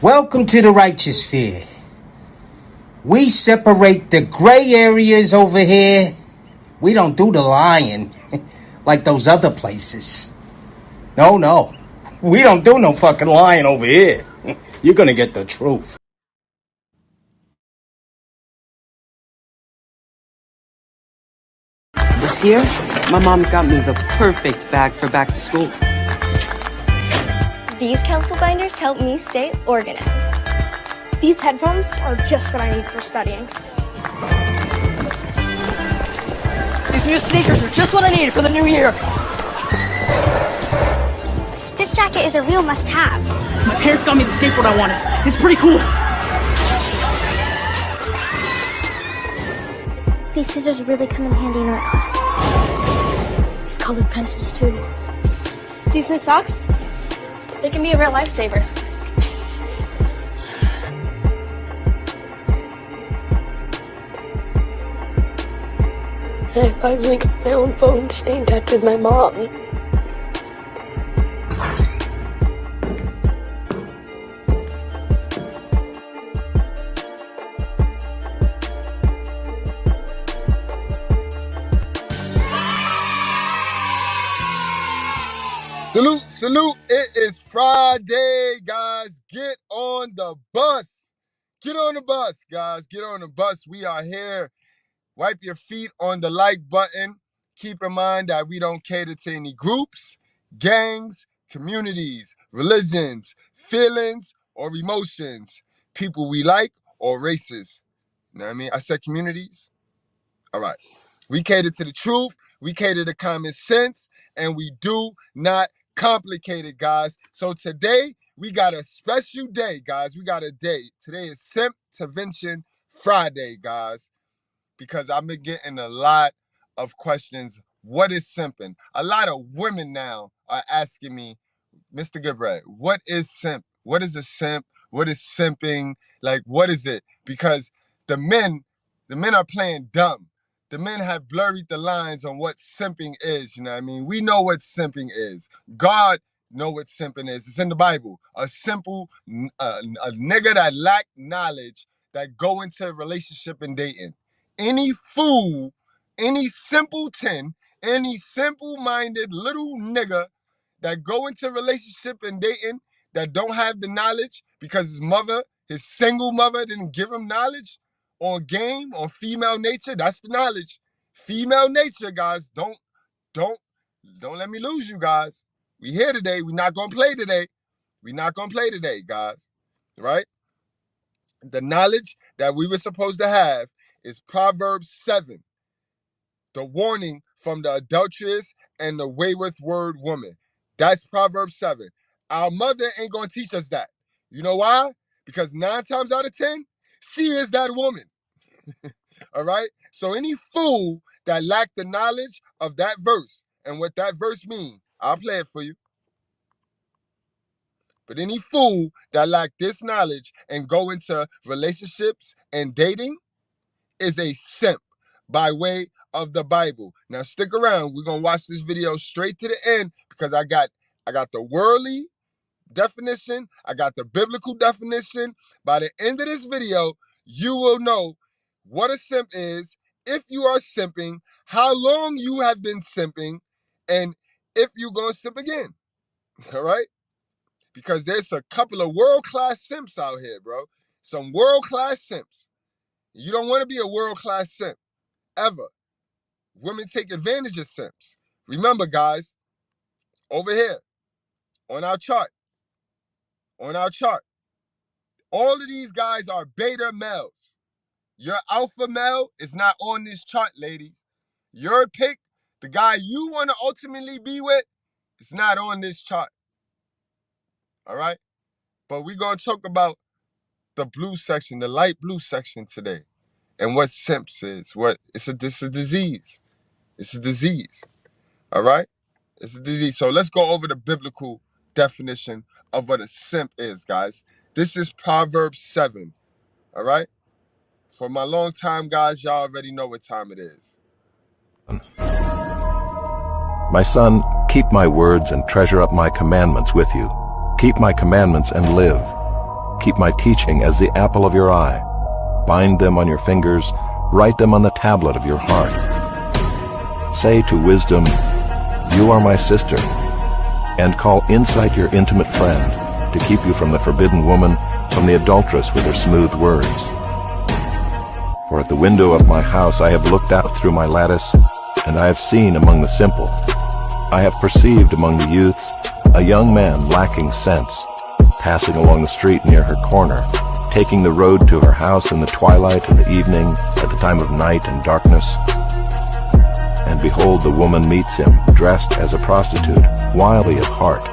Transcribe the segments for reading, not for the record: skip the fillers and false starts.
Welcome to the righteous sphere. We separate the gray areas over here. We don't do the lying like those other places. No. We don't do no fucking lying over here. You're gonna get the truth. This year, my mom got me the perfect bag for back to school. These colorful binders help me stay organized. These headphones are just what I need for studying. These new sneakers are just what I need for the new year. This jacket is a real must-have. My parents got me the skateboard I wanted. It's pretty cool. These scissors really come in handy in art class. These colored pencils too. These new socks, they can be a real lifesaver. I finally got my own phone to stay in touch with my mom. Salute. It is Friday, guys. Get on the bus. Get on the bus, guys. Get on the bus. We are here. Wipe your feet on the like button. Keep in mind that we don't cater to any groups, gangs, communities, religions, feelings, or emotions, people we like, or races. You know what I mean? I said communities. All right. We cater to the truth. We cater to common sense. And we do not complicate it, guys. So today, we got a special day, guys. We got a day. Today is Simping Friday, guys. Because I've been getting a lot of questions. What is simping? A lot of women now are asking me, Mr. Goodbread, what is simp? What is a simp? What is simping? Like, what is it? Because the men are playing dumb. The men have blurred the lines on what simping is, you know what I mean? We know what simping is. God know what simping is. It's in the Bible. A nigga that lack knowledge that go into a relationship and dating. Any fool, any simpleton, any simple-minded little nigga that go into a relationship and dating that don't have the knowledge because his mother, his single mother didn't give him knowledge on game, on female nature, that's the knowledge. Female nature, guys, don't let me lose you guys. We here today, we're not gonna play today. We're not gonna play today, guys, right? The knowledge that we were supposed to have is Proverbs 7, the warning from the adulteress and the wayward word woman. That's Proverbs 7. Our mother ain't gonna teach us that. You know why? Because 9 times out of 10, she is that woman. All right? So any fool that lack the knowledge of that verse and what that verse means, I'll play it for you. But any fool that lack this knowledge and go into relationships and dating is a simp by way of the Bible. Now stick around. We're gonna watch this video straight to the end because I got the worldly definition, I got the biblical definition. By the end of this video, you will know what a simp is, if you are simping, how long you have been simping, and if you're gonna simp again. All right? Because there's a couple of world-class simps out here, bro. Some world-class simps. You don't want to be a world-class simp, ever. Women take advantage of simps. Remember, guys, over here, on our chart, all of these guys are beta males. Your alpha male is not on this chart, ladies. Your pick, the guy you want to ultimately be with, is not on this chart. All right? But we're going to talk about the blue section, the light blue section today, and what simps is. It's a disease. It's a disease. All right? It's a disease. So let's go over the biblical definition of what a simp is, guys. This is Proverbs 7. All right? For my long time, guys, y'all already know what time it is. My son, keep my words and treasure up my commandments with you. Keep my commandments and live. Keep my teaching as the apple of your eye. Bind them on your fingers, write them on the tablet of your heart. Say to wisdom, you are my sister, and call insight your intimate friend to keep you from the forbidden woman, from the adulteress with her smooth words. For at the window of my house I have looked out through my lattice, and I have seen among the simple, I have perceived among the youths a young man lacking sense, passing along the street near her corner, taking the road to her house in the twilight and the evening, at the time of night and darkness. And behold, the woman meets him, dressed as a prostitute, wily of heart.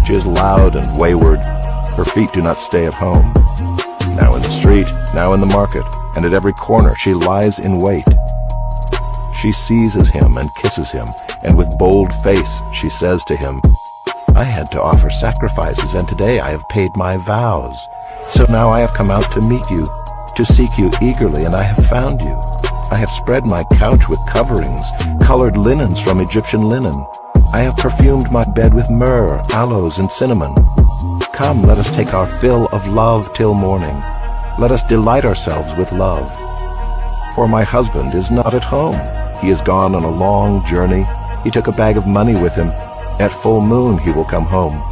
She is loud and wayward, her feet do not stay at home. Now in the street, now in the market, and at every corner she lies in wait. She seizes him and kisses him, and with bold face she says to him, I had to offer sacrifices, and today I have paid my vows. So now I have come out to meet you, to seek you eagerly, and I have found you. I have spread my couch with coverings, colored linens from Egyptian linen. I have perfumed my bed with myrrh, aloes, and cinnamon. Come, let us take our fill of love till morning. Let us delight ourselves with love. For my husband is not at home. He is gone on a long journey. He took a bag of money with him. At full moon he will come home.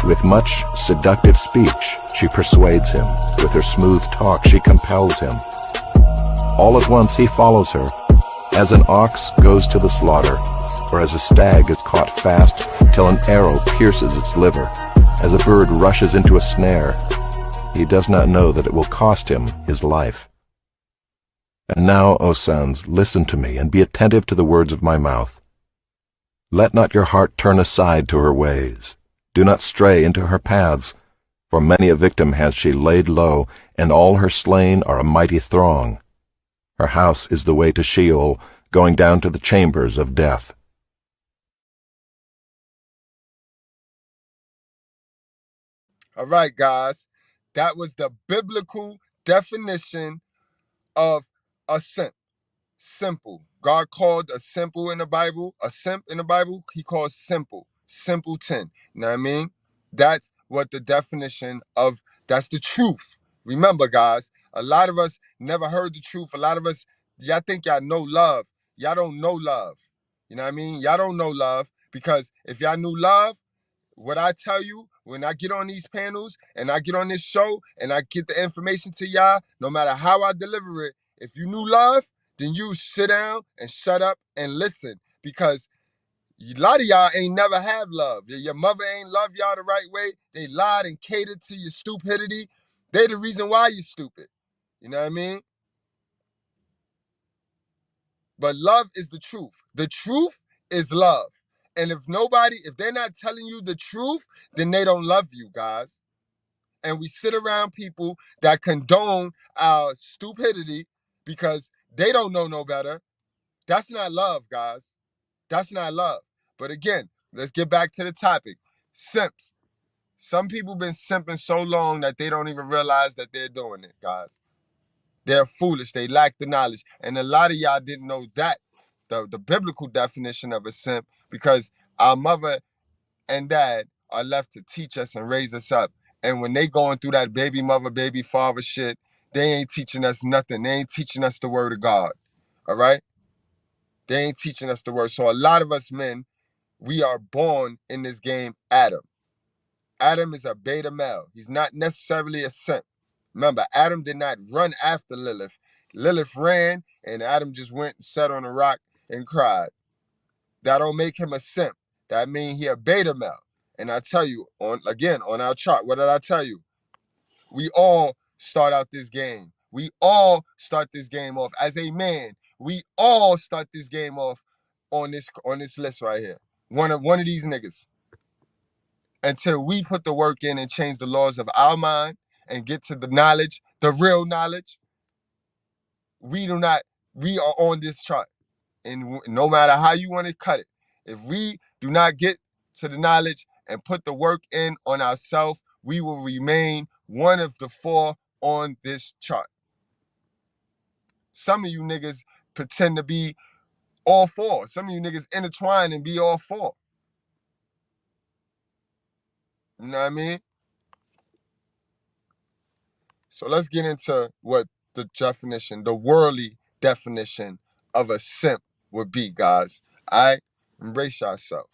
With much seductive speech she persuades him. With her smooth talk she compels him. All at once he follows her, as an ox goes to the slaughter, or as a stag is caught fast till an arrow pierces its liver, as a bird rushes into a snare. He does not know that it will cost him his life. And now, O sons, listen to me, and be attentive to the words of my mouth. Let not your heart turn aside to her ways. Do not stray into her paths, for many a victim has she laid low, and all her slain are a mighty throng. Her house is the way to Sheol, going down to the chambers of death. All right, guys. That was the biblical definition of a simp. Simple. God called a simple in the Bible, a simp in the Bible, he calls simple. Simpleton. You know what I mean? That's what the definition of, that's the truth. Remember, guys, a lot of us never heard the truth. A lot of us, y'all think y'all know love. Y'all don't know love. You know what I mean? Y'all don't know love, because if y'all knew love, what I tell you when I get on these panels and I get on this show and I get the information to y'all, no matter how I deliver it, if you knew love, then you sit down and shut up and listen, because a lot of y'all ain't never have love. Your mother ain't love y'all the right way. They lied and catered to your stupidity. They the reason why you stupid. You know what I mean? But love is the truth. The truth is love. And if they're not telling you the truth, then they don't love you, guys. And we sit around people that condone our stupidity because they don't know no better. That's not love, guys. That's not love. But again, let's get back to the topic. Simps. Some people been simping so long that they don't even realize that they're doing it, guys. They're foolish. They lack the knowledge. And a lot of y'all didn't know that, the biblical definition of a simp, because our mother and dad are left to teach us and raise us up. And when they going through that baby mother, baby father shit, they ain't teaching us nothing. They ain't teaching us the word of God. All right? They ain't teaching us the word. So a lot of us men, we are born in this game Adam. Adam is a beta male. He's not necessarily a simp. Remember, Adam did not run after Lilith. Lilith ran, and Adam just went and sat on a rock and cried. That don't make him a simp. That means he a beta male. And I tell you, on our chart, what did I tell you? We all start out this game. We all start this game off. As a man, we all start this game off on this list right here. One of these niggas. Until we put the work in and change the laws of our mind and get to the knowledge, the real knowledge, we are on this chart. And no matter how you want to cut it, if we do not get to the knowledge and put the work in on ourselves, we will remain one of the four on this chart. Some of you niggas pretend to be all four. Some of you niggas intertwine and be all four. You know what I mean? So let's get into what the definition, the worldly definition of a simp would be, guys. All right? Embrace yourself.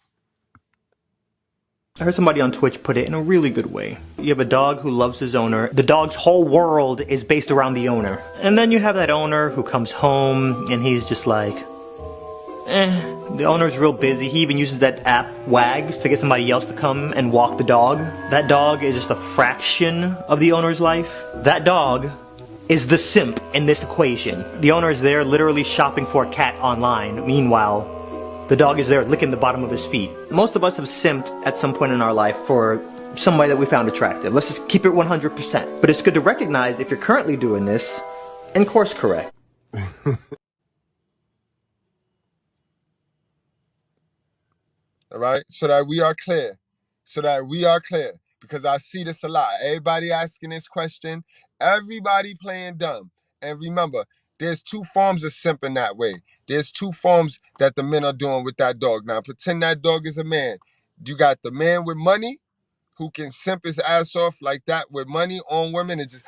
I heard somebody on Twitch put it in a really good way. You have a dog who loves his owner. The dog's whole world is based around the owner. And then you have that owner who comes home and he's just like, the owner's real busy. He even uses that app, Wags, to get somebody else to come and walk the dog. That dog is just a fraction of the owner's life. That dog is the simp in this equation. The owner is there literally shopping for a cat online. Meanwhile, the dog is there licking the bottom of his feet. Most of us have simped at some point in our life for somebody that we found attractive. Let's just keep it 100%. But it's good to recognize if you're currently doing this and course correct. All right? So that we are clear. Because I see this a lot. Everybody asking this question. Everybody playing dumb. And remember, there's two forms of simping that way. There's two forms that the men are doing with that dog. Now, pretend that dog is a man. You got the man with money who can simp his ass off like that with money on women and just...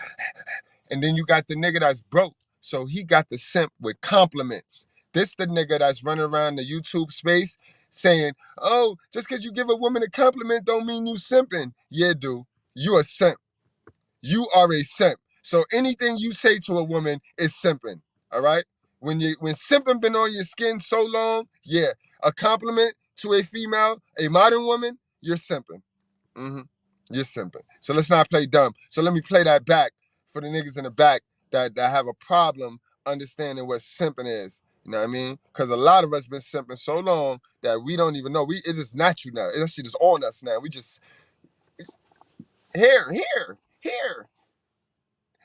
And then you got the nigga that's broke. So he got the simp with compliments. This the nigga that's running around the YouTube space saying, oh, just because you give a woman a compliment don't mean you simping. Yeah, dude. You a simp. You are a simp. So anything you say to a woman is simping. All right? When simping been on your skin so long, yeah, a compliment to a female, a modern woman, you're simping. You're simping. So let's not play dumb. So let me play that back for the niggas in the back that have a problem understanding what simping is. You know what I mean? Because a lot of us been simping so long that we don't even know. It is natural now. That shit is on us now. We just here.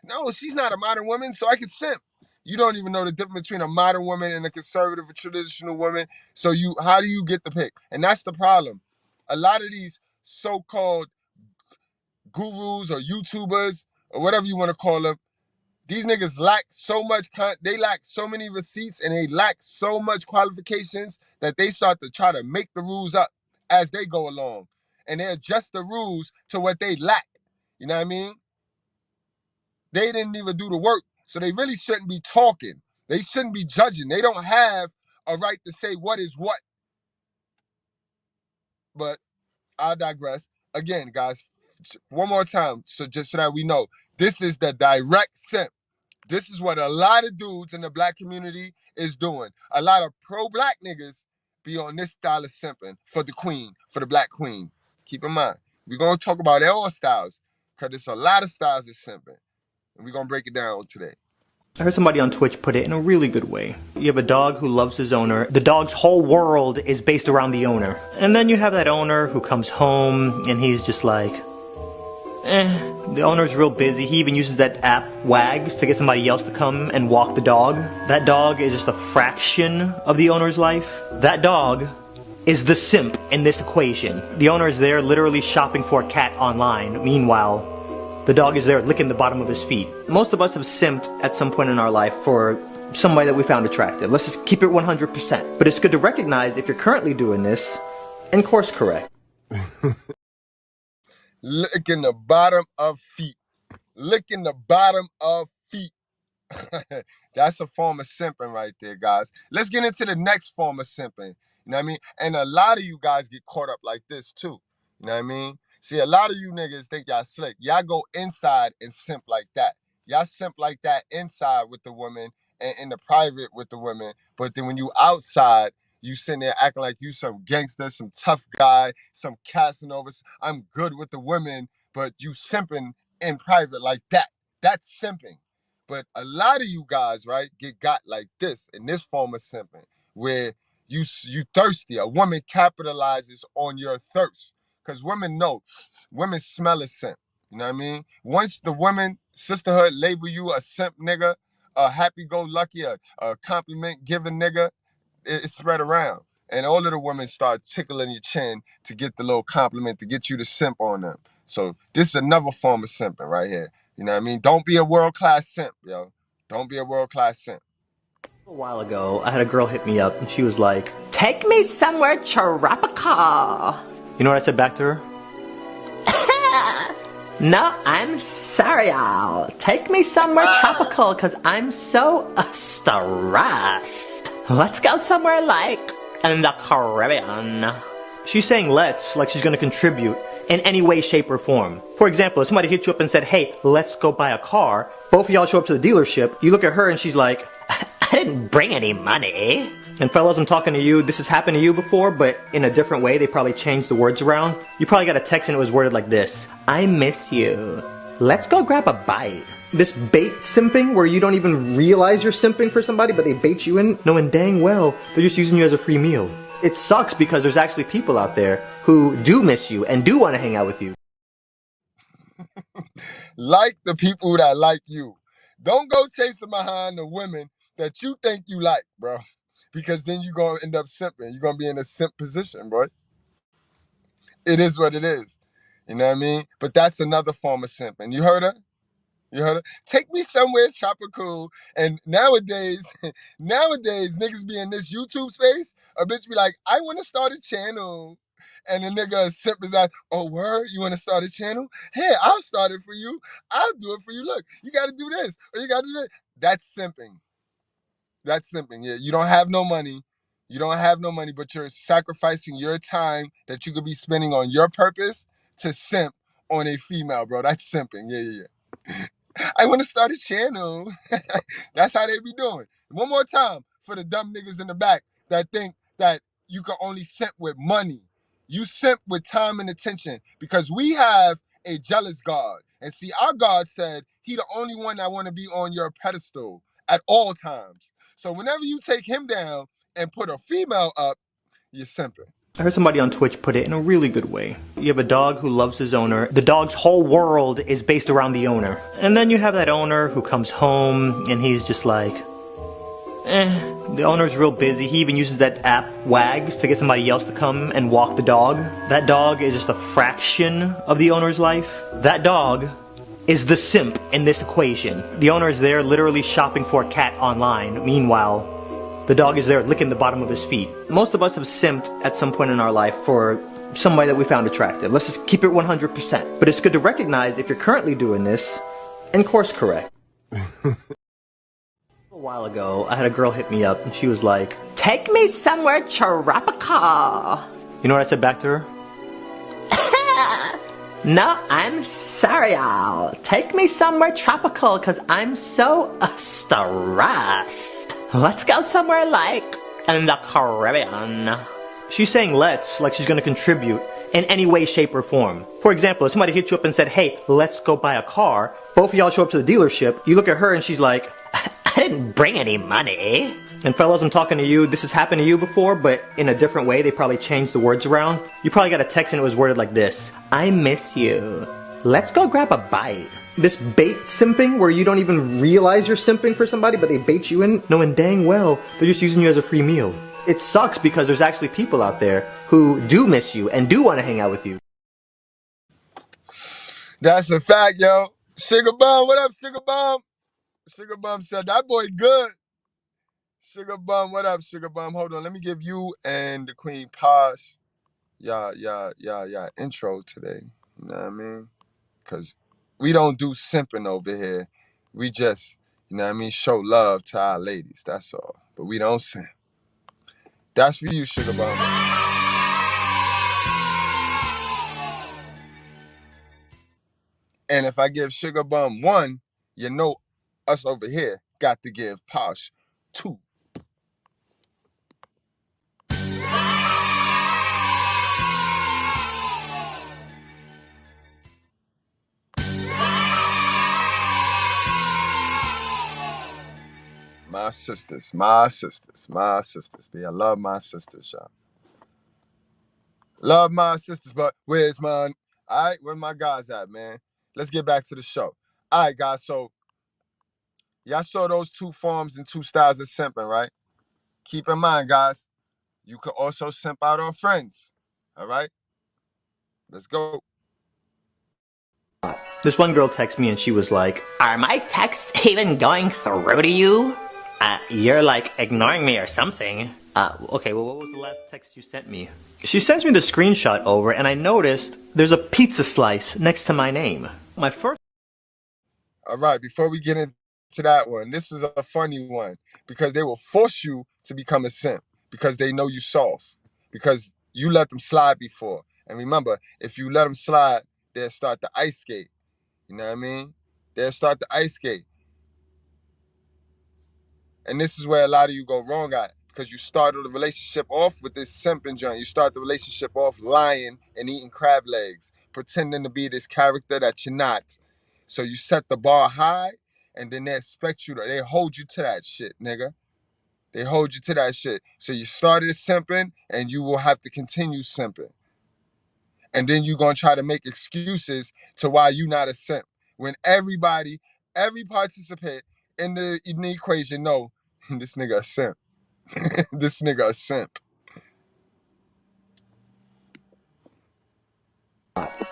No, she's not a modern woman, so I can simp. You don't even know the difference between a modern woman and a conservative or traditional woman. So how do you get the pick? And that's the problem. A lot of these so-called gurus or YouTubers or whatever you want to call them, these niggas lack so much, they lack so many receipts and they lack so much qualifications that they start to try to make the rules up as they go along. And they adjust the rules to what they lack. You know what I mean? They didn't even do the work. So they really shouldn't be talking. They shouldn't be judging. They don't have a right to say what is what. But I digress. Again, guys, one more time, so just so that we know, this is the direct simp. This is what a lot of dudes in the black community is doing. A lot of pro-black niggas be on this style of simping for the queen, for the black queen. Keep in mind, we're going to talk about all styles because there's a lot of styles of simping. And we're going to break it down today. I heard somebody on Twitch put it in a really good way. You have a dog who loves his owner. The dog's whole world is based around the owner. And then you have that owner who comes home and he's just like, the owner's real busy. He even uses that app, Wags, to get somebody else to come and walk the dog. That dog is just a fraction of the owner's life. That dog is the simp in this equation. The owner is there literally shopping for a cat online. Meanwhile, the dog is there licking the bottom of his feet. Most of us have simped at some point in our life for somebody that we found attractive. Let's just keep it 100%. But it's good to recognize if you're currently doing this and course correct. Licking the bottom of feet. Licking the bottom of feet. That's a form of simping right there, guys. Let's get into the next form of simping. You know what I mean? And a lot of you guys get caught up like this too. You know what I mean? See, a lot of you niggas think y'all slick. Y'all go inside and simp like that. Y'all simp like that inside with the women and in the private with the women. But then when you outside, you sitting there acting like you some gangster, some tough guy, some Casanova. I'm good with the women, but you simping in private like that. That's simping. But a lot of you guys, right, get got like this, in this form of simping, where you thirsty. A woman capitalizes on your thirst. Because women know, women smell a simp. You know what I mean? Once the women, sisterhood, label you a simp nigga, a happy-go-lucky, a compliment-giving nigga, it's spread around. And all of the women start tickling your chin to get the little compliment, to get you to simp on them. So this is another form of simping right here. You know what I mean? Don't be a world-class simp, yo. Don't be a world-class simp. A while ago, I had a girl hit me up and she was like, take me somewhere tropical. You know what I said back to her? No, I'm sorry, y'all. Take me somewhere tropical, cause I'm so stressed. Let's go somewhere like in the Caribbean. She's saying let's, like she's gonna contribute in any way, shape, or form. For example, if somebody hit you up and said, hey, let's go buy a car, both of y'all show up to the dealership, you look at her and she's like, I didn't bring any money. And fellas, I'm talking to you, this has happened to you before, but in a different way, they probably changed the words around. You probably got a text and it was worded like this: I miss you. Let's go grab a bite. This bait simping, where you don't even realize you're simping for somebody, but they bait you in, knowing dang well they're just using you as a free meal. It sucks because there's actually people out there who do miss you and do want to hang out with you. Like the people that like you. Don't go chasing behind the women that you think you like, bro. Because then you're going to end up simping. You're going to be in a simp position, bro. It is what it is. You know what I mean? But that's another form of simping. You heard her? You heard her? Take me somewhere tropical. And nowadays, niggas be in this YouTube space. A bitch be like, I want to start a channel. And the nigga simp is like, oh, word? You want to start a channel? Hey, I'll start it for you. I'll do it for you. Look, you got to do this. Or you got to do that. That's simping. That's simping. Yeah, you don't have no money. You don't have no money, but you're sacrificing your time that you could be spending on your purpose to simp on a female, bro. That's simping. Yeah. I want to start a channel. That's how they be doing. One more time for the dumb niggas in the back that think that you can only simp with money. You simp with time and attention, because we have a jealous God. And see, our God said he the only one that want to be on your pedestal at all times. So whenever you take him down and put a female up, you're simping. I heard somebody on Twitch put it in a really good way. You have a dog who loves his owner. The dog's whole world is based around the owner. And then you have that owner who comes home and he's just like, the owner's real busy. He even uses that app, Wags, to get somebody else to come and walk the dog. That dog is just a fraction of the owner's life. That dog is the simp in this equation. The owner is there literally shopping for a cat online. Meanwhile, the dog is there licking the bottom of his feet. Most of us have simped at some point in our life for somebody that we found attractive. Let's just keep it 100%. But it's good to recognize if you're currently doing this and course correct. A while ago, I had a girl hit me up and she was like, take me somewhere tropical. You know what I said back to her? No, I'm sorry, y'all. Take me somewhere tropical, cause I'm so stressed. Let's go somewhere like in the Caribbean. She's saying let's, like she's gonna contribute in any way, shape, or form. For example, if somebody hit you up and said, hey, let's go buy a car, both of y'all show up to the dealership, you look at her and she's like, I didn't bring any money. And fellas, I'm talking to you, this has happened to you before, but in a different way, they probably changed the words around. You probably got a text and it was worded like this: I miss you. Let's go grab a bite. This bait simping, where you don't even realize you're simping for somebody, but they bait you in, knowing dang well they're just using you as a free meal. It sucks because there's actually people out there who do miss you and do want to hang out with you. That's a fact, yo. Sugar Bum, what up, Sugar Bum? Sugar Bum said, that boy good. Sugar Bum, what up, Sugar Bum? Hold on, let me give you and the Queen Posh y'all intro today. You know what I mean? Because we don't do simping over here. We just, you know what I mean, show love to our ladies, that's all. But we don't simp. That's for you, Sugar Bum. And if I give Sugar Bum 1, you know us over here got to give Posh 2. My sisters, B. I love my sisters, y'all. Love my sisters, but where's mine? All right, where my guys at, man? Let's get back to the show. All right, guys, so y'all saw those 2 forms and 2 styles of simping, right? Keep in mind, guys, you could also simp out on friends, all right? Let's go. This one girl texted me and she was like, are my texts even going through to you? You're like ignoring me or something. Okay, well, what was the last text you sent me? She sends me the screenshot over and I noticed there's a pizza slice next to my name. My first... All right, before we get into that one, this is a funny one because they will force you to become a simp because they know you soft, because you let them slide before. And remember, if you let them slide, they'll start the ice skate. You know what I mean? They'll start the ice skate. And this is where a lot of you go wrong at, because you started the relationship off with this simping joint. You start the relationship off lying and eating crab legs, pretending to be this character that you're not. So you set the bar high, and then they expect you to, they hold you to that shit, nigga. They hold you to that shit. So you started simping, and you will have to continue simping. And then you're going to try to make excuses to why you not a simp. When every participant in the equation know, this nigga a simp. This nigga a simp.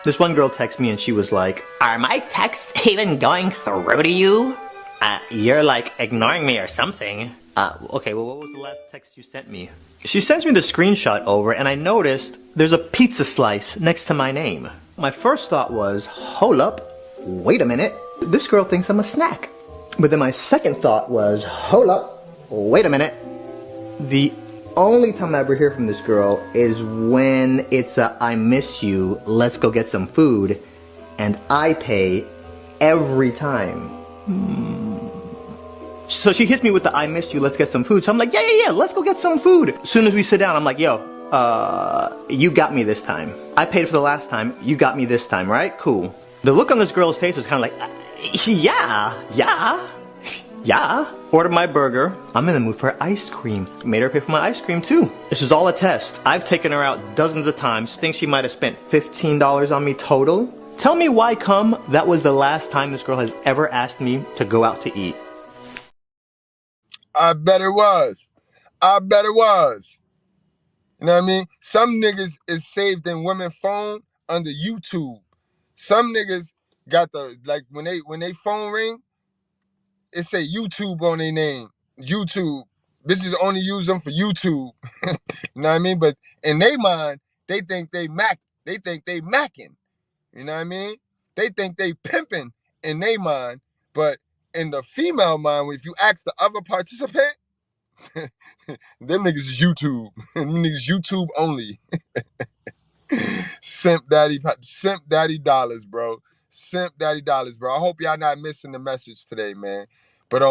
This one girl texted me and she was like, "Are my texts even going through to you? You're like ignoring me or something." Okay, well, what was the last text you sent me? She sends me the screenshot over and I noticed there's a pizza slice next to my name. My first thought was, hold up, wait a minute, this girl thinks I'm a snack. But then my second thought was, hold up, wait a minute. The only time I ever hear from this girl is when it's a "I miss you, let's go get some food," and I pay every time. So she hits me with the "I miss you, let's get some food." So I'm like, yeah, let's go get some food. As soon as we sit down, I'm like, yo, you got me this time. I paid for the last time, you got me this time, right? Cool. The look on this girl's face was kind of like, yeah. Ordered my burger. I'm in the mood for ice cream. Made her pay for my ice cream too. This is all a test. I've taken her out dozens of times. Think she might have spent $15 on me total. Tell me why come that was the last time this girl has ever asked me to go out to eat. I bet it was. You know what I mean? Some niggas is saved in women's phone under YouTube. Some niggas got the, like, when they phone ring, it say YouTube on their name. YouTube. Bitches only use them for YouTube. You know what I mean? But in their mind, they think they macking. You know what I mean? They think they pimping in their mind. But in the female mind, if you ask the other participant, them niggas is YouTube. Them niggas YouTube only. Simp daddy dollars, bro. Simp daddy dollars, bro. I hope y'all not missing the message today, man. But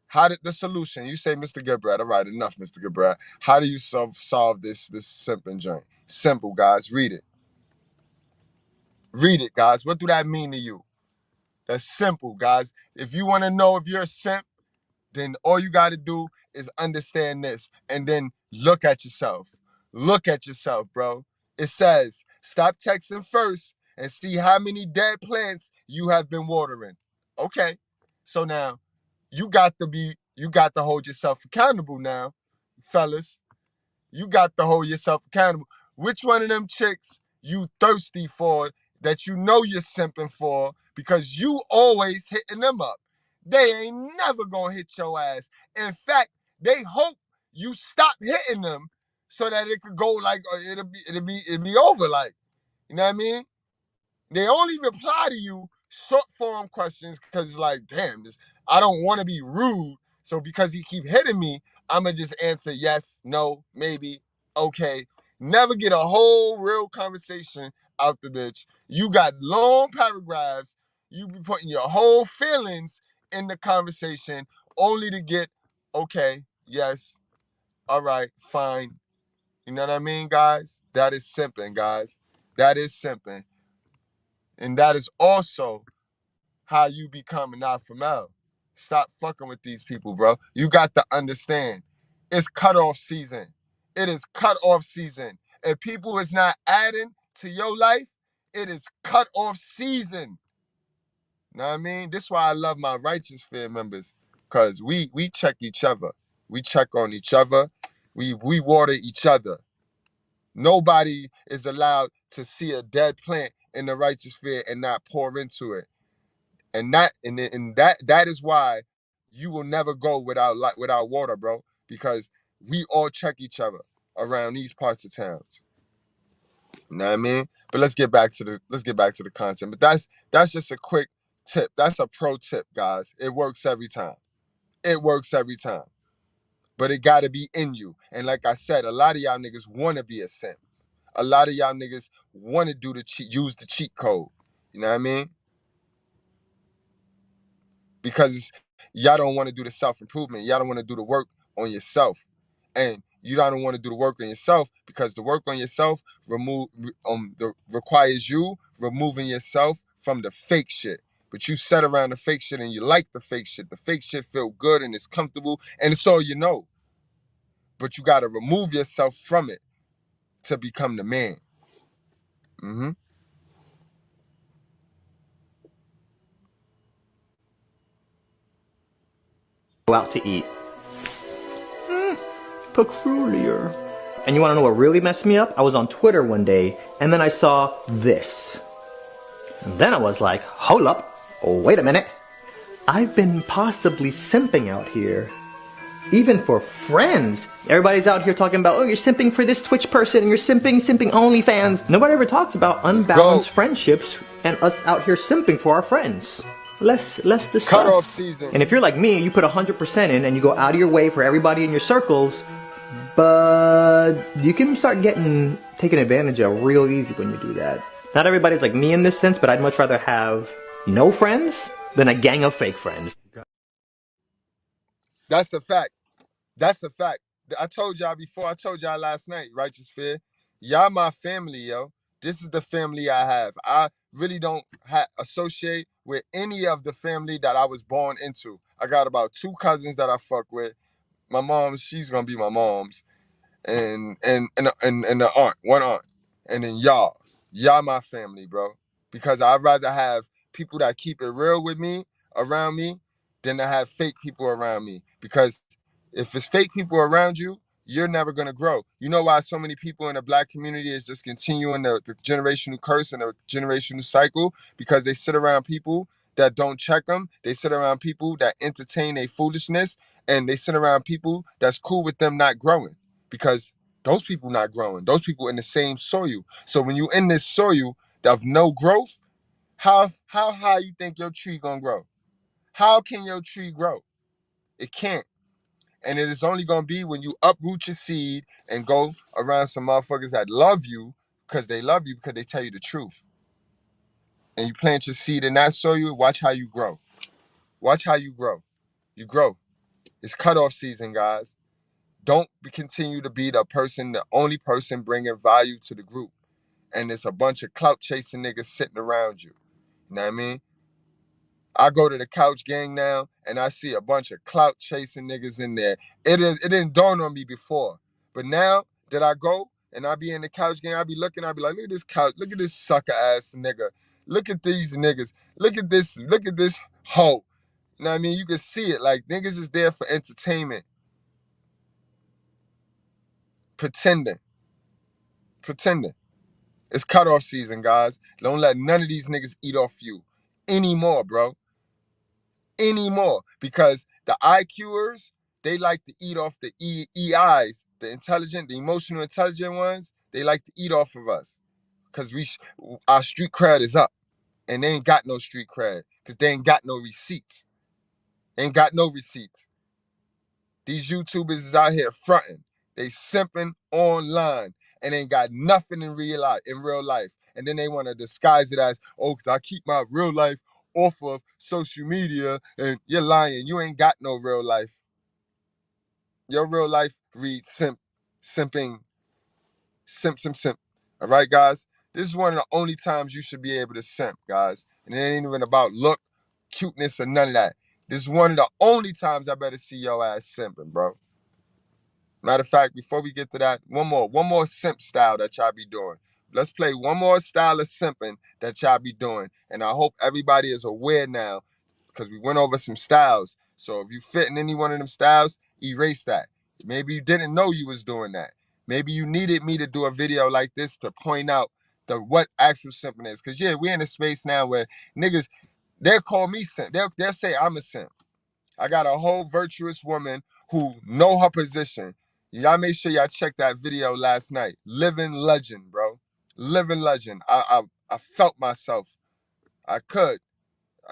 how did the solution? You say, Mr. Goodbread. All right, enough, Mr. Goodbread. How do you solve this simping joint? Simple, guys. Read it. Read it, guys. What do that mean to you? That's simple, guys. If you want to know if you're a simp, then all you got to do is understand this and then look at yourself. Look at yourself, bro. It says, stop texting first and see how many dead plants you have been watering. Okay. So now you got to hold yourself accountable now, fellas. You got to hold yourself accountable. Which one of them chicks you thirsty for that you know you're simping for because you always hitting them up? They ain't never gonna hit your ass. In fact, they hope you stop hitting them so that it could go like it'll be over, like, you know what I mean? They only reply to you short form questions because it's like, damn, I don't want to be rude. So because he keep hitting me, I'ma just answer yes, no, maybe, okay. Never get a whole real conversation out the bitch. You got long paragraphs. You be putting your whole feelings in the conversation only to get, okay, yes, all right, fine. You know what I mean, guys? That is simping, guys. That is simping. And that is also how you become an alpha male. Stop fucking with these people, bro. You got to understand. It's cutoff season. It is cutoff season. If people is not adding to your life, it is cutoff season. Know what I mean? This is why I love my Righteous Fear members. Because we check each other. We check on each other. We water each other. Nobody is allowed to see a dead plant in the Righteous Fear and not pour into it. And that is why you will never go without water, bro. Because we all check each other around these parts of towns. You know what I mean? But let's get back to the content. But that's just a quick tip. That's a pro tip, guys. It works every time. It works every time. But it gotta be in you. And like I said, a lot of y'all niggas wanna be a simp. A lot of y'all niggas wanna use the cheat code. You know what I mean? Because y'all don't want to do the self-improvement. Y'all don't want to do the work on yourself. And you don't want to do the work on yourself because the work on yourself requires you removing yourself from the fake shit. But you sit around the fake shit and you like the fake shit. The fake shit feel good and it's comfortable and it's all you know. But you got to remove yourself from it to become the man. Mm-hmm. Go out to eat. Peculiar. And you want to know what really messed me up? I was on Twitter one day, and then I saw this. And then I was like, hold up. Oh, wait a minute. I've been possibly simping out here. Even for friends. Everybody's out here talking about, oh, you're simping for this Twitch person, and you're simping OnlyFans. Nobody ever talks about unbalanced friendships and us out here simping for our friends. Let's discuss. Cutoff season. And if you're like me, you put 100% in and you go out of your way for everybody in your circles, but you can start getting taken advantage of real easy when you do that. Not everybody's like me in this sense, but I'd much rather have no friends than a gang of fake friends. That's a fact. That's a fact. I told y'all before. I told y'all last night, Righteous Fear. Y'all my family, yo. This is the family I have. I really don't associate with any of the family that I was born into. I got about 2 cousins that I fuck with. My mom, she's gonna be my mom's, and the aunt, one aunt, and then y'all my family, bro. Because I'd rather have people that keep it real with me around me than to have fake people around me. Because if it's fake people around you, you're never gonna grow. You know why so many people in the black community is just continuing the generational curse and the generational cycle? Because they sit around people that don't check them. They sit around people that entertain a foolishness, and they sit around people that's cool with them not growing. Because those people not growing. Those people in the same soil. So when you in this soil of no growth, how high you think your tree gonna grow? How can your tree grow? It can't. And it is only gonna be when you uproot your seed and go around some motherfuckers that love you because they love you because they tell you the truth. And you plant your seed in that soil, watch how you grow. Watch how you grow. You grow. It's cutoff season, guys. Don't continue to be the only person bringing value to the group. And it's a bunch of clout chasing niggas sitting around you. You know what I mean? I go to the couch gang now and I see a bunch of clout chasing niggas in there. It didn't dawn on me before. But now that I go and I be in the couch gang, I be looking, I be like, look at this couch, look at this sucker ass nigga. Look at these niggas. Look at this hoe. You know what I mean? You can see it. Like niggas is there for entertainment. Pretending. It's cutoff season, guys. Don't let none of these niggas eat off you anymore, bro. Anymore. Because the IQers, they like to eat off the EIs, the emotional intelligent ones. They like to eat off of us. Because our street cred is up. And they ain't got no street cred. Because they ain't got no receipts. Ain't got no receipts. These YouTubers is out here fronting. They simping online and ain't got nothing in real life. And then they want to disguise it as, oh, because I keep my real life off of social media, and you're lying. You ain't got no real life. Your real life reads simping, simp. All right, guys? This is one of the only times you should be able to simp, guys. And it ain't even about look, cuteness, or none of that. This is one of the only times I better see your ass simping, bro. Matter of fact, before we get to that, one more simp style that y'all be doing. Let's play one more style of simping that y'all be doing. And I hope everybody is aware now, because we went over some styles. So if you fit in any one of them styles, erase that. Maybe you didn't know you was doing that. Maybe you needed me to do a video like this to point out what actual simping is. Because yeah, we're in a space now where niggas, they'll call me simp. They'll say I'm a simp. I got a whole virtuous woman who know her position. Y'all make sure y'all check that video last night. Living legend, bro. living legend. I felt myself. I could.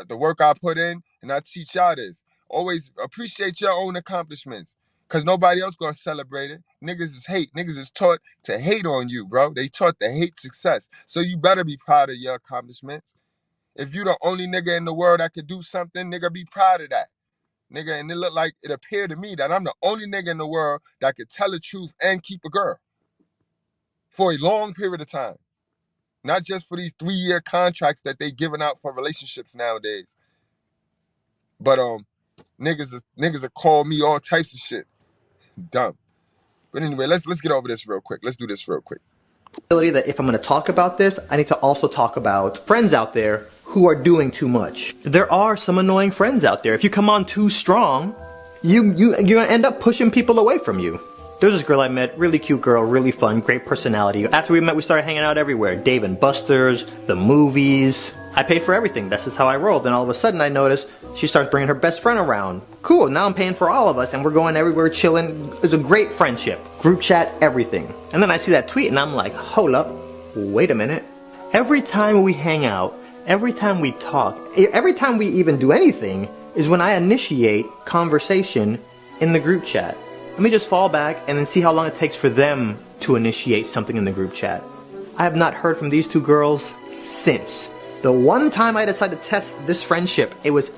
The work I put in, and I teach y'all this. Always appreciate your own accomplishments, because nobody else gonna celebrate it. Niggas is hate. Niggas is taught to hate on you, bro. They taught to hate success. So you better be proud of your accomplishments. If you the only nigga in the world that could do something, nigga, be proud of that. Nigga, and it appeared to me that I'm the only nigga in the world that could tell the truth and keep a girl for a long period of time. Not just for these 3-year contracts that they giving out for relationships nowadays. But niggas will call me all types of shit. Dumb. But anyway, let's get over this real quick. Let's do this real quick. That if I'm going to talk about this, I need to also talk about friends out there who are doing too much. There are some annoying friends out there. If you come on too strong, you're going to end up pushing people away from you. There's this girl I met, really cute girl, really fun, great personality. After we met, we started hanging out everywhere. Dave and Buster's, the movies. I pay for everything. That's just how I roll. Then all of a sudden I notice she starts bringing her best friend around. Cool, now I'm paying for all of us and we're going everywhere chilling. It's a great friendship. Group chat, everything. And then I see that tweet and I'm like, hold up, wait a minute. Every time we hang out, every time we talk, every time we even do anything is when I initiate conversation in the group chat. Let me just fall back and then see how long it takes for them to initiate something in the group chat. I have not heard from these two girls since. The one time I decided to test this friendship, it was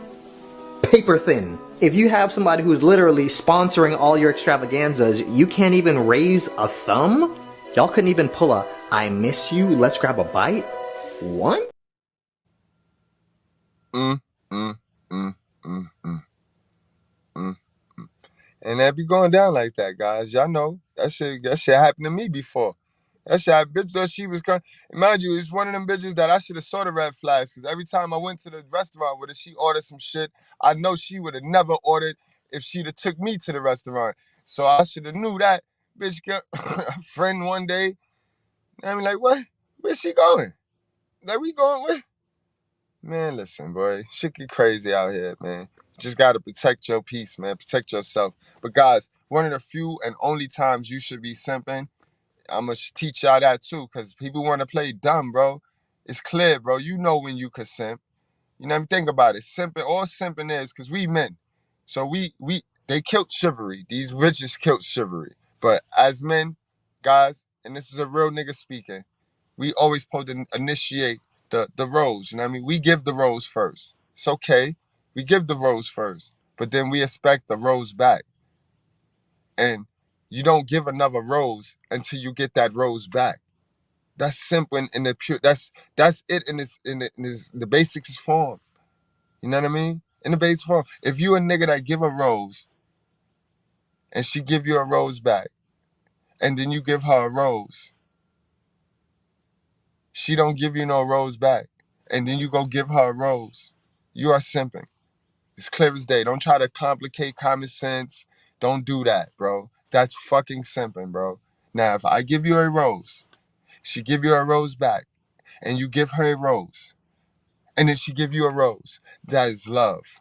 paper thin. If you have somebody who's literally sponsoring all your extravaganzas, you can't even raise a thumb? Y'all couldn't even pull a, I miss you, let's grab a bite? What? And that be going down like that, guys. Y'all know that shit happened to me before. That shit, bitch thought she was coming. Mind you, it's one of them bitches that I should have saw the red flags, because every time I went to the restaurant with her, she ordered some shit I know she would have never ordered if she'd have took me to the restaurant. So I should have knew that. Bitch got a friend one day. I mean, like, what? Where's she going? Like, we going with? Man, listen, boy. Shit get crazy out here, man. Just gotta protect your peace, man. Protect yourself. But guys, one of the few and only times you should be simping, I'm gonna teach y'all that too, because people want to play dumb, bro. It's clear, bro. You know when you could simp. You know what I mean? Think about it. Simping, all simping is, because we men. So they killed chivalry. These witches killed chivalry. But as men, guys, and this is a real nigga speaking, we always supposed to initiate the rose. You know what I mean? We give the rose first. It's okay. We give the rose first. But then we expect the rose back. And you don't give another rose until you get that rose back. That's simple in the pure. That's it in the basics form. You know what I mean? In the basic form. If you a nigga that give a rose, and she give you a rose back, and then you give her a rose, she don't give you no rose back, and then you go give her a rose, you are simping. It's clear as day. Don't try to complicate common sense. Don't do that, bro. That's fucking simping, bro. Now, if I give you a rose, she give you a rose back, and you give her a rose, and then she give you a rose, that is love.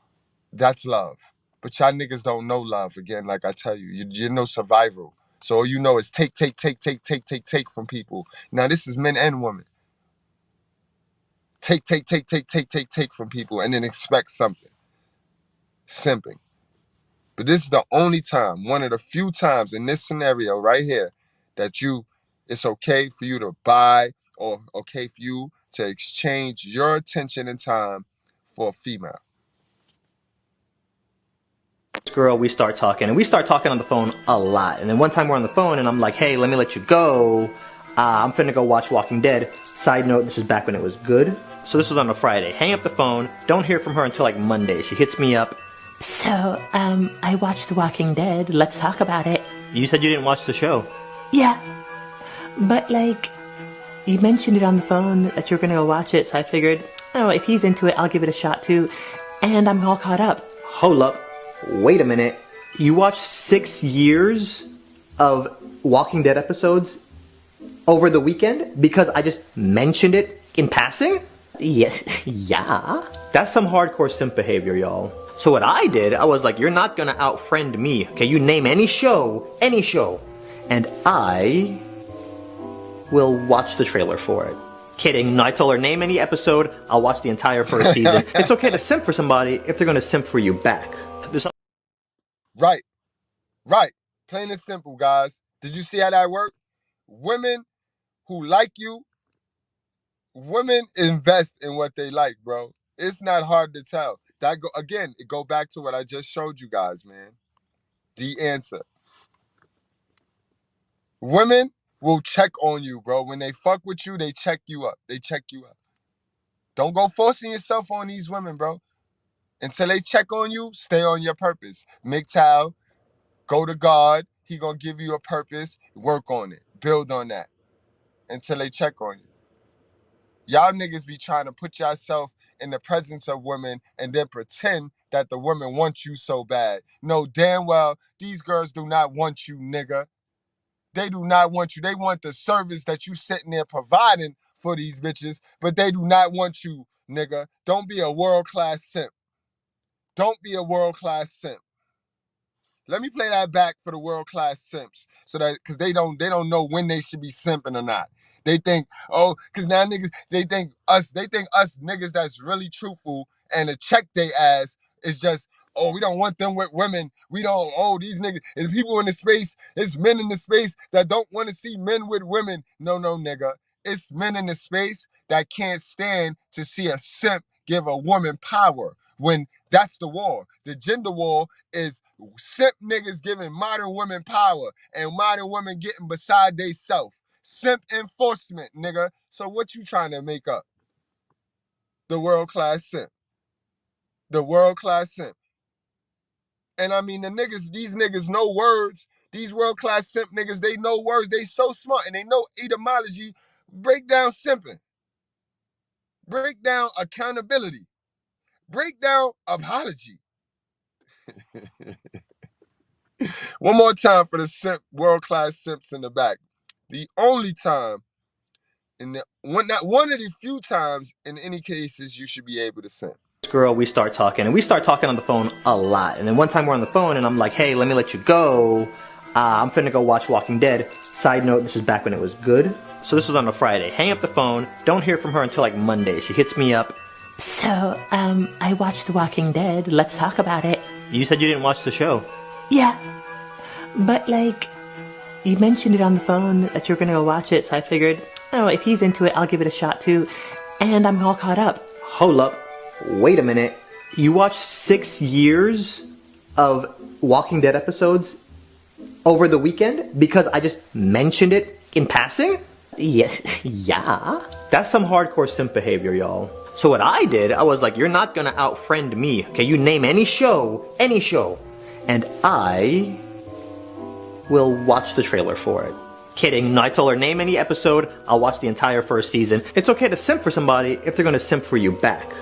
That's love. But y'all niggas don't know love. Again, like I tell you, you know survival. So all you know is take from people. Now, this is men and women. Take from people and then expect something. Simping. But this is the only time, one of the few times in this scenario right here, that it's okay for you to buy or okay for you to exchange your attention and time for a female. Girl, we start talking, and we start talking on the phone a lot. And then one time we're on the phone, and I'm like, hey, let me let you go. I'm finna go watch Walking Dead. Side note, this is back when it was good. So this was on a Friday. Hang up the phone. Don't hear from her until like Monday. She hits me up. So, I watched The Walking Dead. Let's talk about it. You said you didn't watch the show. Yeah. But, like, you mentioned it on the phone that you were gonna go watch it, so I figured, oh, if he's into it, I'll give it a shot too. And I'm all caught up. Hold up. Wait a minute. You watched 6 years of Walking Dead episodes over the weekend because I just mentioned it in passing? Yes. Yeah. That's some hardcore simp behavior, y'all. So what I did, I was like, you're not gonna out-friend me. Okay, you name any show, and I will watch the trailer for it. Kidding. No, I told her, name any episode, I'll watch the entire first season. It's okay to simp for somebody if they're gonna simp for you back. Right. Right. Plain and simple, guys. Did you see how that worked? Women who like you, women invest in what they like, bro. It's not hard to tell. It go back to what I just showed you guys, man. The answer. Women will check on you, bro. When they fuck with you, they check you up. They check you up. Don't go forcing yourself on these women, bro. Until they check on you, stay on your purpose. mgtow, go to God. He gonna give you a purpose. Work on it. Build on that. Until they check on you. Y'all niggas be trying to put yourself in the presence of women and then pretend that the women want you so bad. No, damn well, these girls do not want you, nigga. They do not want you. They want the service that you sitting there providing for these bitches, but they do not want you, nigga. Don't be a world-class simp. Don't be a world-class simp. Let me play that back for the world-class simps, so that because they don't know when they should be simping or not. They think, oh, because now niggas, they think us niggas that's really truthful and to check they ass is just, oh, we don't want them with women. We don't, oh, these niggas, there's people in the space, it's men in the space that don't want to see men with women. No, nigga. It's men in the space that can't stand to see a simp give a woman power. When that's the war. The gender war is simp niggas giving modern women power and modern women getting beside they self. Simp enforcement, nigga. So what you trying to make up? The world-class simp. The world-class simp. And I mean, these niggas know words. These world-class simp niggas, they know words. They so smart and they know etymology. Break down simping. Break down accountability. Break down apology. One more time for the simp, world-class simps in the back. The only time, not one of the few times in any cases you should be able to simp. Girl, we start talking, and we start talking on the phone a lot. And then one time we're on the phone, and I'm like, hey, let me let you go. I'm finna go watch Walking Dead. Side note, this is back when it was good. So this was on a Friday. Hang up the phone. Don't hear from her until like Monday. She hits me up. So, I watched The Walking Dead. Let's talk about it. You said you didn't watch the show. Yeah. But, like, you mentioned it on the phone that you were gonna go watch it, so I figured, oh, if he's into it, I'll give it a shot too. And I'm all caught up. Hold up. Wait a minute. You watched 6 years of Walking Dead episodes over the weekend because I just mentioned it in passing? Yes. Yeah. That's some hardcore simp behavior, y'all. So what I did, I was like, you're not gonna out-friend me. Okay, you name any show, and I will watch the trailer for it. Kidding. No, I told her, name any episode, I'll watch the entire first season. It's okay to simp for somebody if they're gonna simp for you back.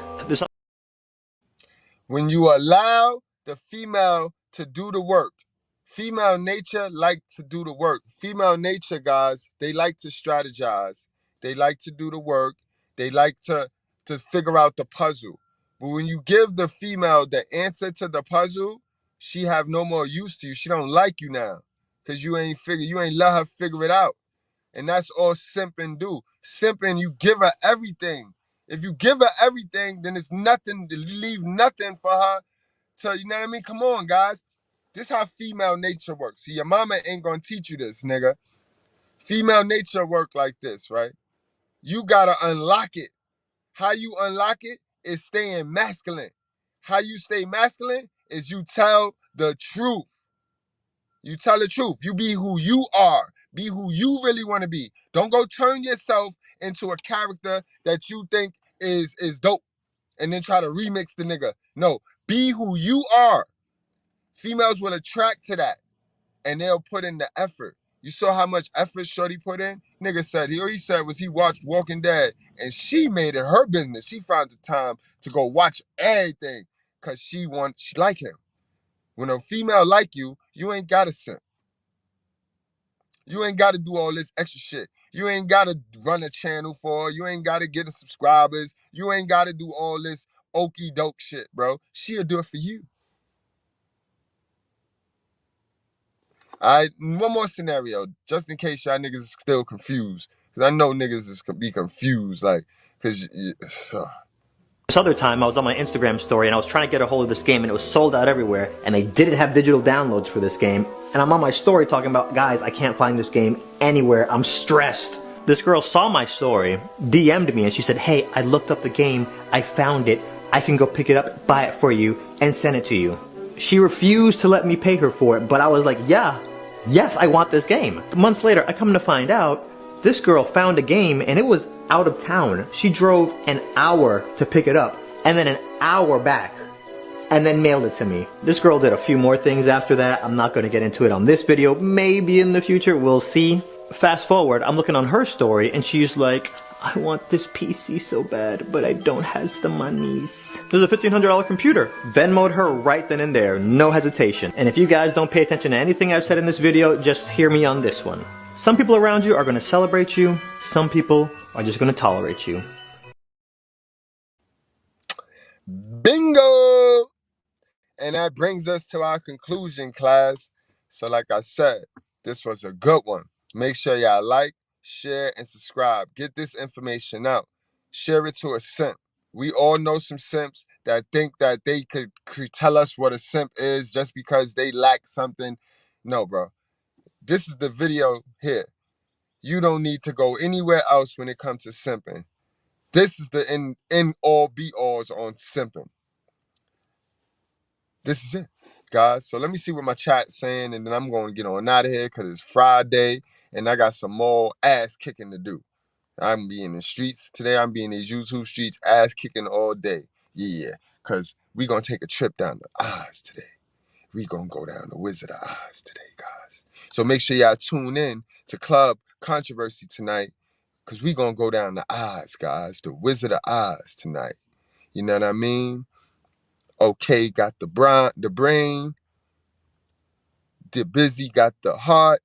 When you allow the female to do the work, female nature like to do the work. Female nature, guys, they like to strategize. They like to do the work. They like to figure out the puzzle. But when you give the female the answer to the puzzle, she have no more use to you. She don't like you now. Because you ain't let her figure it out. And that's all simping do. Simping, you give her everything. If you give her everything, then it's nothing, leave nothing for her to, you know what I mean? Come on, guys. This how female nature works. See, your mama ain't gonna teach you this, nigga. Female nature work like this, right? You gotta unlock it. How you unlock it is staying masculine. How you stay masculine is you tell the truth. You tell the truth. You be who you are. Be who you really want to be. Don't go turn yourself into a character that you think is dope and then try to remix the nigga. No, be who you are. Females will attract to that and they'll put in the effort. You saw how much effort Shorty put in? Nigga said, all he said was he watched Walking Dead and she made it her business. She found the time to go watch everything because she like him. When a female like you, you ain't got to simp. You ain't got to do all this extra shit. You ain't got to run a channel for her. You ain't got to get the subscribers. You ain't got to do all this okey doke shit, bro. She'll do it for you. All right, one more scenario, just in case y'all niggas is still confused. Because I know niggas is be confused, like, because... This other time, I was on my Instagram story and I was trying to get a hold of this game and it was sold out everywhere and they didn't have digital downloads for this game. And I'm on my story talking about, guys, I can't find this game anywhere. I'm stressed. This girl saw my story, DM'd me, and she said, hey, I looked up the game, I found it, I can go pick it up, buy it for you, and send it to you. She refused to let me pay her for it, but I was like, yes, I want this game. Months later, I come to find out, this girl found a game and it was out of town. She drove an hour to pick it up, and then an hour back, and then mailed it to me. This girl did a few more things after that. I'm not going to get into it on this video. Maybe in the future, we'll see. Fast forward, I'm looking on her story, and she's like, I want this PC so bad, but I don't has the monies. There's a $1,500 computer. Venmo'd her right then and there, no hesitation. And if you guys don't pay attention to anything I've said in this video, just hear me on this one. Some people around you are going to celebrate you. Some people are just going to tolerate you. Bingo! And that brings us to our conclusion, class. So like I said, this was a good one. Make sure y'all like, share, and subscribe. Get this information out. Share it to a simp. We all know some simps that think that they could tell us what a simp is just because they lack something. No, bro. This is the video here. You don't need to go anywhere else when it comes to simping. This is the end all be alls on simping. This is it, guys. So let me see what my chat's saying, and then I'm going to get on out of here because it's Friday, and I got some more ass kicking to do. I'm be in the streets today. I'm be in these YouTube streets ass kicking all day. Yeah, because we going to take a trip down the Oz today. We going to go down the Wizard of Oz today, guys. So make sure y'all tune in to Club Controversy tonight, because we going to go down the Oz, guys. The Wizard of Oz tonight. You know what I mean? Okay, got the brain. Did Busy got the heart.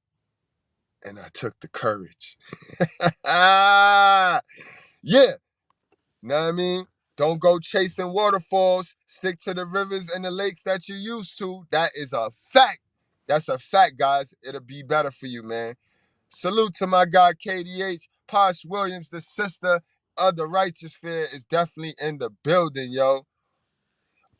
And I took the courage. Yeah. Know what I mean? Don't go chasing waterfalls. Stick to the rivers and the lakes that you used to. That is a fact. That's a fact, guys. It'll be better for you, man. Salute to my guy, KDH. Posh Williams, the sister of the Righteous Fear, is definitely in the building, yo.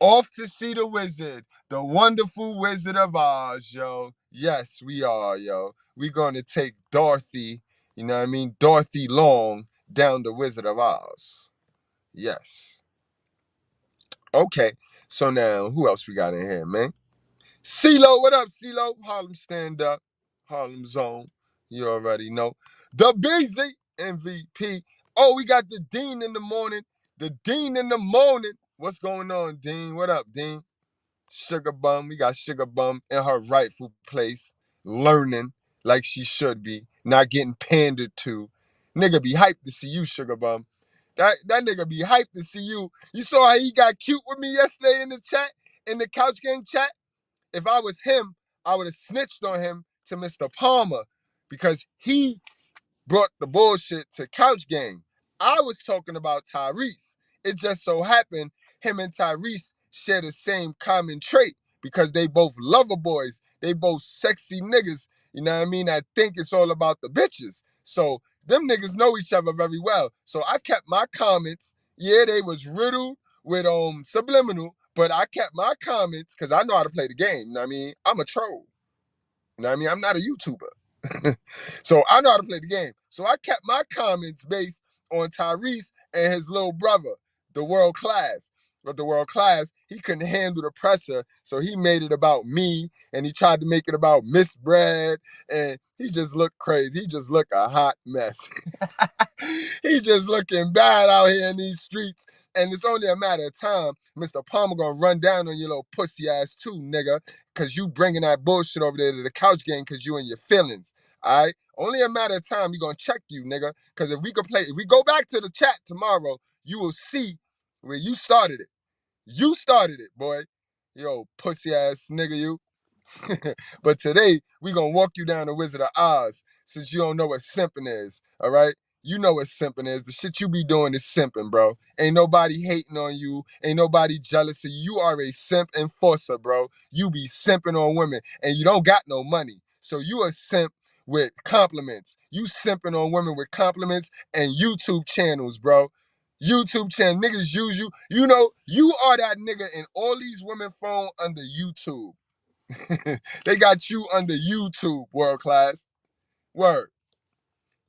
Off to see the wizard, the wonderful Wizard of Oz, yo. Yes, we are, yo. We're going to take Dorothy, you know what I mean? Dorothy Long down the Wizard of Oz. Yes. Okay, so now, who else we got in here, man? CeeLo, what up, CeeLo? Harlem Stand Up, Harlem Zone. You already know. The BZ MVP. Oh, we got the Dean in the morning. The Dean in the morning. What's going on, Dean? What up, Dean? Sugar Bum. We got Sugar Bum in her rightful place, learning like she should be, not getting pandered to. Nigga be hyped to see you, Sugar Bum. That nigga be hyped to see you. You saw how he got cute with me yesterday in the chat, in the Couch Gang chat? If I was him, I would have snitched on him to Mr. Palmer because he brought the bullshit to Couch Gang. I was talking about Tyrese. It just so happened him and Tyrese share the same common trait because they both lover boys. They both sexy niggas, you know what I mean? I think it's all about the bitches. So them niggas know each other very well. So I kept my comments. Yeah, they was riddled with subliminal, but I kept my comments because I know how to play the game. You know what I mean? I'm a troll. You know what I mean? I'm not a YouTuber. So I know how to play the game. So I kept my comments based on Tyrese and his little brother, the World Class. But the World Class, he couldn't handle the pressure, so he made it about me, and he tried to make it about Miss Bread, and he just looked crazy. He just looked a hot mess. He just looking bad out here in these streets, and it's only a matter of time. Mr. Palmer gonna run down on your little pussy ass too, nigga, because you bringing that bullshit over there to the Couch Gang because you in your feelings, all right? Only a matter of time. We gonna check you, nigga, because if we go back to the chat tomorrow, you will see where you started it. You started it, boy. Yo, pussy ass nigga, you. But today, we gonna walk you down the Wizard of Oz, since you don't know what simping is, all right? You know what simping is. The shit you be doing is simping, bro. Ain't nobody hating on you. Ain't nobody jealous of you. You are a simp enforcer, bro. You be simping on women, and you don't got no money. So you a simp with compliments. You simping on women with compliments and YouTube channels, bro. YouTube channel. Niggas use you. You know, you are that nigga in all these women phone under YouTube. They got you under YouTube, world class. Word.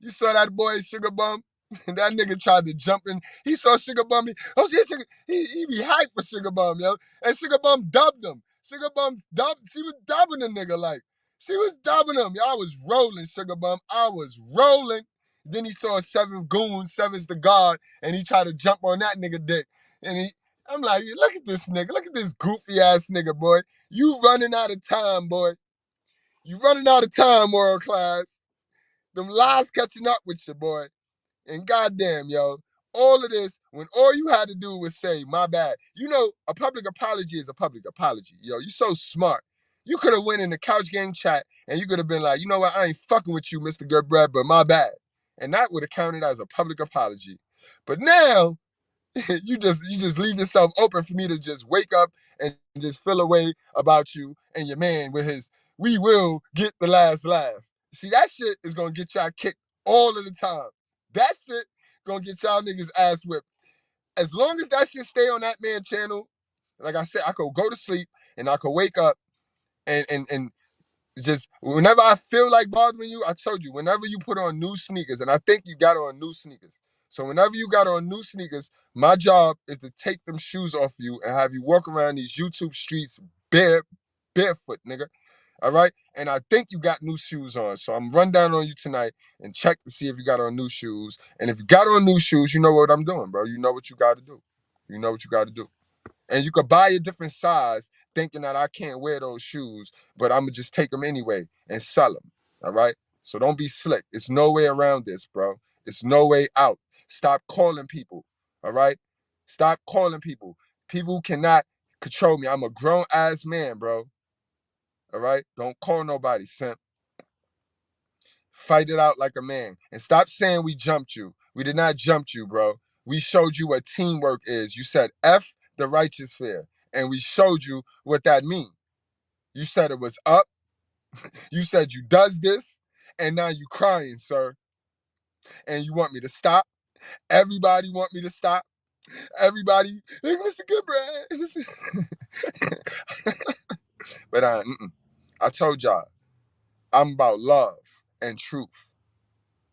You saw that boy Sugar Bum? That nigga tried to jump in. He saw Sugar Bum. Oh, yeah, Sugar. He be hyped for Sugar Bum, yo. And Sugar Bum dubbed him. Sugar Bum dubbed. She was dubbing the nigga like. She was dubbing him. Yo, I was rolling, Sugar Bum. I was rolling. Then he saw Seven Goons, Seven's the God, and he tried to jump on that nigga dick. And I'm like, look at this nigga. Look at this goofy ass nigga, boy. You running out of time, boy. You running out of time, world class. Them lies catching up with you, boy. And goddamn, yo, all of this, when all you had to do was say, my bad. You know, a public apology is a public apology. Yo, you so smart. You could have went in the couch gang chat and you could have been like, you know what, I ain't fucking with you, Mr. Goodbread, but my bad. And that would have counted as a public apology. But now, you just leave yourself open for me to just wake up and just feel a way about you and your man with his, we will get the last laugh. See, that shit is gonna get y'all kicked all of the time. That shit gonna get y'all niggas ass whipped. As long as that shit stay on that man channel, like I said, I could go to sleep and I could wake up and just whenever I feel like bothering you, I told you, whenever you put on new sneakers, and I think you got on new sneakers. So whenever you got on new sneakers, my job is to take them shoes off you and have you walk around these YouTube streets barefoot, nigga. All right? And I think you got new shoes on. So I'm run down on you tonight and check to see if you got on new shoes. And if you got on new shoes, you know what I'm doing, bro. You know what you got to do. You know what you got to do. And you could buy a different size thinking that I can't wear those shoes, but I'm going to just take them anyway and sell them. All right? So don't be slick. It's no way around this, bro. It's no way out. Stop calling people. All right? Stop calling people. People cannot control me. I'm a grown-ass man, bro. All right? Don't call nobody, simp. Fight it out like a man. And stop saying we jumped you. We did not jump you, bro. We showed you what teamwork is. You said F the righteous fear. And we showed you what that means. You said it was up. You said you does this. And now you crying, sir. And you want me to stop. Everybody want me to stop. Everybody, like, Mr. Goodbread. But I told y'all, I'm about love and truth.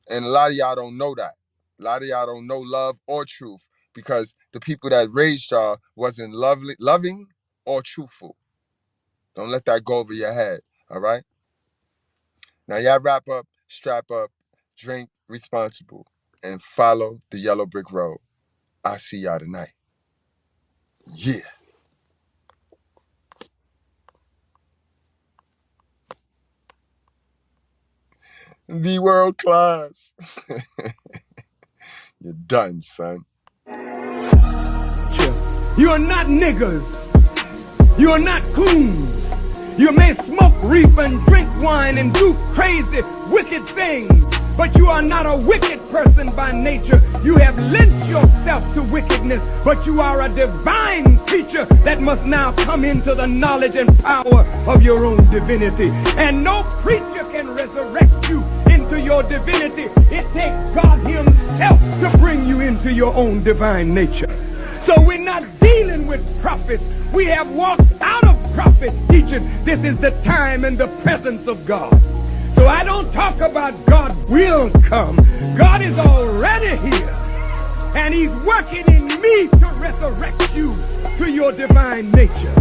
And a lot of y'all don't know that. A lot of y'all don't know love or truth because the people that raised y'all wasn't loving or truthful. Don't let that go over your head, all right? Now y'all wrap up, strap up, drink responsible, and follow the yellow brick road. I'll see y'all tonight. Yeah. The world class. You're done, son. You are not niggers. You are not coons. You may smoke reef and drink wine and do crazy, wicked things, but you are not a wicked person by nature. You have lent yourself to wickedness, but you are a divine creature that must now come into the knowledge and power of your own divinity. And no preacher can resurrect you into your divinity. It takes God himself to bring you into your own divine nature. So we're not dealing with prophets. We have walked out of prophet teaching. This is the time and the presence of God. So I don't talk about God will come. God is already here. And he's working in me to resurrect you to your divine nature.